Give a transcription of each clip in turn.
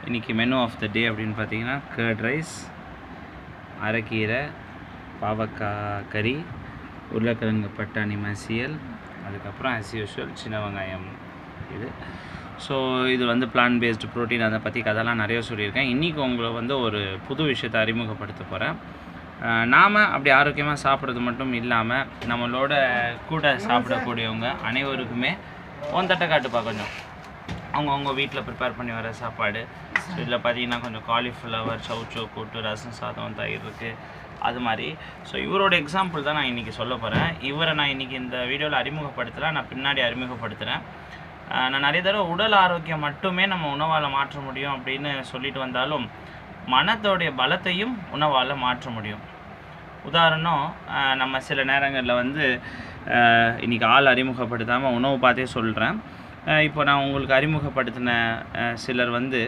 இன்றைக்கி menu of the டே அப்படின்னு பார்த்தீங்கன்னா கர்ட் ரைஸ், அரைக்கீரை, பாவக்காய் கறி, உருளைக்கிழங்கு பட்டாணி மசியல், அதுக்கப்புறம் ஆஸ் யூஷுவல் சின்ன வெங்காயம் இது. ஸோ இது வந்து பிளான் பேஸ்டு ப்ரோட்டீன், அதை பற்றி கதைலாம் நிறைய சொல்லியிருக்கேன். இன்றைக்கி உங்களை வந்து ஒரு புது விஷயத்தை அறிமுகப்படுத்த போகிறேன். நாம் அப்படி ஆரோக்கியமாக சாப்பிட்றது மட்டும் இல்லாமல் நம்மளோட கூட சாப்பிடக்கூடியவங்க அனைவருக்குமே தட்டை காட்டுப்பா கொஞ்சம் அவங்கவுங்க வீட்டில் ப்ரிப்பேர் பண்ணி வர சாப்பாடு. ஸோ இதில் பார்த்தீங்கன்னா கொஞ்சம் காலிஃப்ளவர், சவுச்சோ கூட்டு, ரசம் சாதம், தயிர் இருக்குது, அது மாதிரி. ஸோ இவரோட எக்ஸாம்பிள் தான் நான் இன்றைக்கி சொல்ல போகிறேன். இவரை நான் இன்றைக்கி இந்த வீடியோவில் அறிமுகப்படுத்தலை, நான் பின்னாடி அறிமுகப்படுத்துகிறேன். நான் நிறைய தடவை உடல் ஆரோக்கியம் மட்டுமே நம்ம உணவால் மாற்ற முடியும் அப்படின்னு சொல்லிட்டு வந்தாலும் மனத்தோடைய பலத்தையும் உணவால் மாற்ற முடியும். உதாரணம், நம்ம சில நேரங்களில் வந்து இன்றைக்கி ஆள் அறிமுகப்படுத்தாமல் உணவு பார்த்தே சொல்கிறேன். இப்போ நான் உங்களுக்கு அறிமுகப்படுத்தின சிலர் வந்து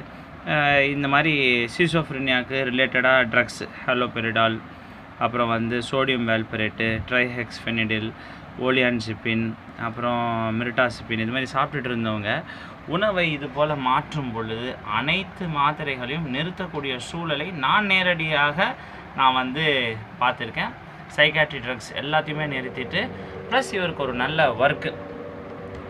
இந்த மாதிரி சீசோஃப்ரினியாவுக்கு ரிலேட்டடாக ட்ரக்ஸ், ஹலோபெரிடால், அப்புறம் வந்து சோடியம் வேல்பரேட்டு, ட்ரைஹெக்ஸ்ஃபெனிடில், ஓலியான்சிப்பின், அப்புறம் மிரிட்டாசிப்பின், இது மாதிரி சாப்பிட்டுட்டு இருந்தவங்க உணவை இது போல் மாற்றும் பொழுது அனைத்து மாத்திரைகளையும் நிறுத்தக்கூடிய சூழலை நான் நேரடியாக வந்து பார்த்துருக்கேன். சைக்காட்ரி ட்ரக்ஸ் எல்லாத்தையுமே நிறுத்திட்டு ப்ளஸ் இவருக்கு ஒரு நல்ல ஒர்க்கு.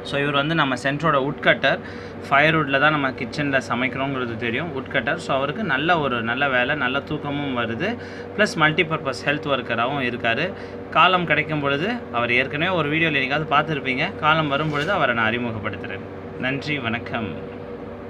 ஸோ இவர் வந்து நம்ம சென்ட்ரோட உட்கட்டர், ஃபயர்வுட்டில் தான் நம்ம கிச்சனில் சமைக்கிறோங்கிறது தெரியும், உட்கட்டர். ஸோ அவருக்கு நல்ல வேலை, நல்ல தூக்கமும் வருது, ப்ளஸ் மல்டிபர்பஸ் ஹெல்த் ஒர்க்கராகவும் இருக்கார். காலம் கிடைக்கும் பொழுது, அவர் ஏற்கனவே ஒரு வீடியோவில் என்னைக்காவது பார்த்துருப்பீங்க, காலம் வரும் பொழுது அவரை நான் அறிமுகப்படுத்துகிறேன். நன்றி, வணக்கம்.